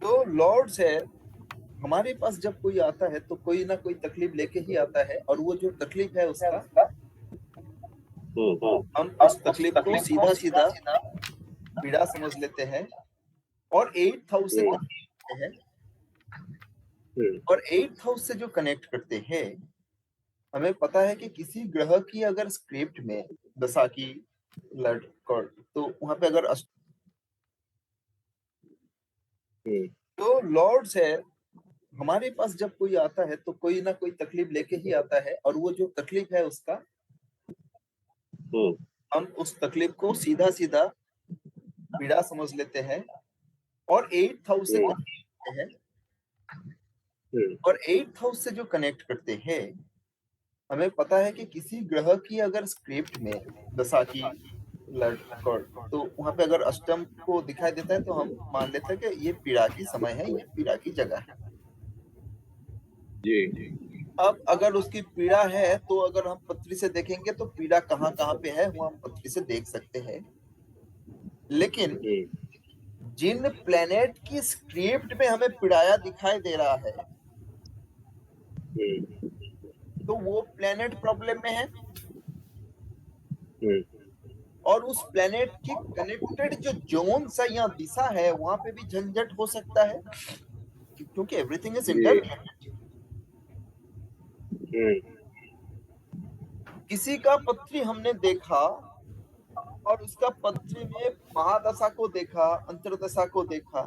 जो लॉर्ड्स है, हमारे पास जब कोई आता है तो कोई ना कोई तकलीफ लेके ही आता है, और वो जो तकलीफ है उसका हम उस तकलीफ को सीधा सीधा पीड़ा समझ लेते हैं और 8th हाउस से कनेक्ट करते हैं। और 8th हाउस से जो कनेक्ट करते हैं, हमें पता है कि किसी ग्रह की अगर स्क्रिप्ट में दशा की लटकड़, तो वहां पे अगर तो लॉर्ड्स है, हमारे पास जब कोई आता है तो कोई ना कोई तकलीफ लेके ही आता है, और वो जो तकलीफ है उसका हम उस तकलीफ को सीधा सीधा पीड़ा समझ लेते हैं और 8th हाउस से कनेक्ट करते हैं। और 8th हाउस से जो कनेक्ट करते हैं, हमें पता है कि किसी ग्रह की अगर स्क्रिप्ट में दशा की लटकड़, तो वहां पे अगर अष्टम को दिखाई देता है तो हम मान लेते हैं कि ये पीड़ा की समय है, ये पीड़ा की जगह है जी। अब अगर उसकी पीड़ा है तो अगर हम पृथ्वी से देखेंगे तो पीड़ा कहाँ कहाँ पे है वो हम पृथ्वी से देख सकते हैं। लेकिन जिन प्लेनेट की स्क्रिप्ट में हमें पीड़ाया दिखाई दे रहा है, तो वो प्लेनेट प्रॉब्लम में है, और उस प्लेनेट की कनेक्टेड जो जोन्स है या दिशा है वहां पे भी झंझट हो सकता है, क्योंकि एवरीथिंग इज इंटर। किसी का पृथ्वी हमने देखा और उसका पृथ्वी में महादशा को देखा, अंतरदशा को देखा,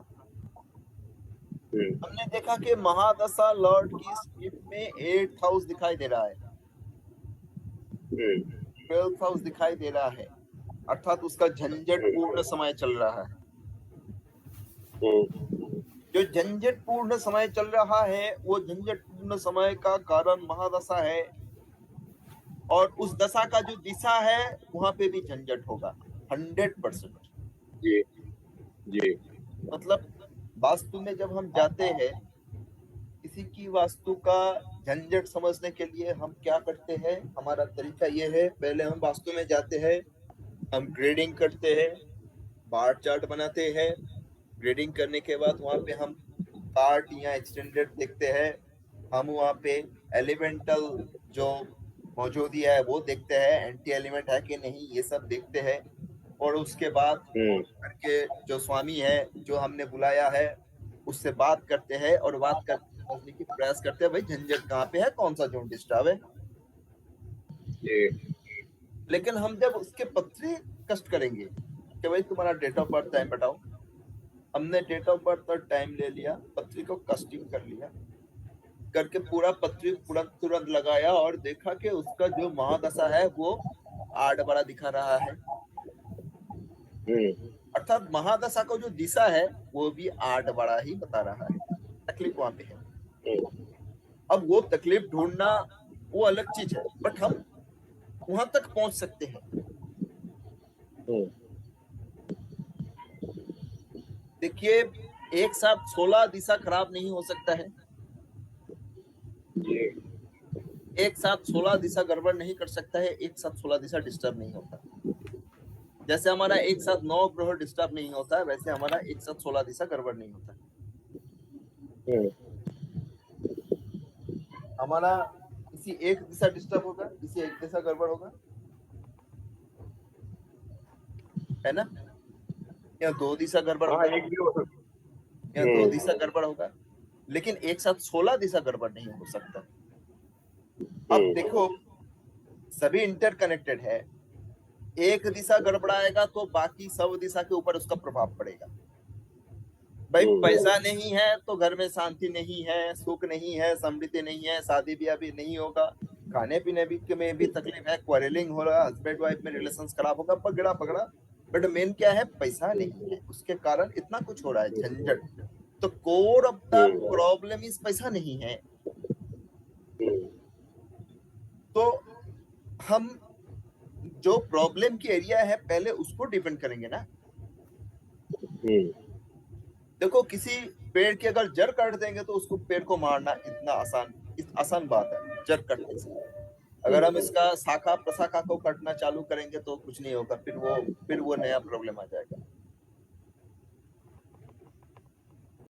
हमने देखा कि महादशा लॉर्ड की स्क्रिप्ट में 8th हाउस दिखाई दे रहा है, 12th हाउस दिखाई दे रहा है, अर्थात उसका झंझट पूर्ण समय चल रहा है। जो झंझट पूर्ण समय चल रहा है वो झंझट पूर्ण समय का कारण महादशा है, और उस दशा का जो दिशा है वहां पे भी झंझट होगा 100%। जी। मतलब वास्तु में जब हम जाते हैं, किसी की वास्तु का झंझट समझने के लिए हम क्या करते हैं, हमारा तरीका ये है, पहले हम वास्तु में जाते हैं, हम ग्रेडिंग करते हैं, बार चार्ट बनाते हैं, ग्रेडिंग करने के बाद वहां पे हम पार्ट या एक्सटेंडेड देखते हैं, हम वहां पे एलिमेंटल जो मौजूदी है वो देखते हैं, एंटी एलिमेंट है कि नहीं ये सब देखते हैं, और उसके बाद करके जो स्वामी है जो हमने बुलाया है उससे बात करते हैं, और बात करके समझने की प्रयास करते हैं भाई झंझट कहाँ पे है, कौन सा जोन डिस्टर्ब है। लेकिन हम जब उसके पत्री कष्ट करेंगे कि भाई तुम्हारा डेट ऑफ बर्थ टाइम बताओ, हमने डेट ऑफ बर्थ और टाइम ले लिया, पत्री को कस्टिंग कर लिया, करके पूरा पत्री तुरंत लगाया और देखा कि उसका जो महादशा है वो 8 बड़ा दिखा रहा है, अर्थात महादशा का जो दिशा है वो भी 8 बड़ा ही बता रहा है। तकलीफ वहां पे है। अब वो तकलीफ ढूंढना वो अलग चीज है, बट हम वहां तक पहुंच सकते हैं। देखिए, एक साथ 16 दिशा खराब नहीं हो सकता है, एक साथ 16 दिशा गड़बड़ नहीं कर सकता है, एक साथ 16 दिशा डिस्टर्ब नहीं होता। जैसे हमारा एक साथ 9 ग्रह डिस्टर्ब नहीं होता है, वैसे हमारा एक साथ 16 दिशा गड़बड़ नहीं होता। हमारा किसी एक दिशा डिस्टर्ब होगा, किसी एक दिशा गड़बड़ होगा, है ना, या 2 दिशा गड़बड़ होगा, या 2 दिशा गड़बड़ होगा, लेकिन एक साथ 16 दिशा गड़बड़ नहीं हो सकता। अब देखो, सभी इंटरकनेक्टेड है, एक दिशा गड़बड़ाएगा तो बाकी सब दिशा के ऊपर उसका प्रभाव पड़ेगा। भाई पैसा नहीं है तो घर में शांति नहीं है, सुख नहीं है, समृद्धि नहीं है, शादी ब्याह भी नहीं होगा, खाने पीने भी में भी तकलीफ है, क्वारलिंग हो रहा है, हस्बैंड वाइफ में रिलेशंस खराब होगा, पगड़ा पगड़ा। बट मेन क्या है, पैसा नहीं है, उसके कारण इतना कुछ हो रहा है झंझट। तो core of the problem is पैसा नहीं है। तो हम जो प्रॉब्लम की एरिया है पहले उसको डिपेंड करेंगे ना। देखो, किसी पेड़ की अगर जड़ काट देंगे तो उसको पेड़ को मारना इतना आसान बात है, जड़ कटने से। अगर हम इसका शाखा प्रशाखा को काटना चालू करेंगे तो कुछ नहीं होगा, फिर वो नया प्रॉब्लम आ जाएगा।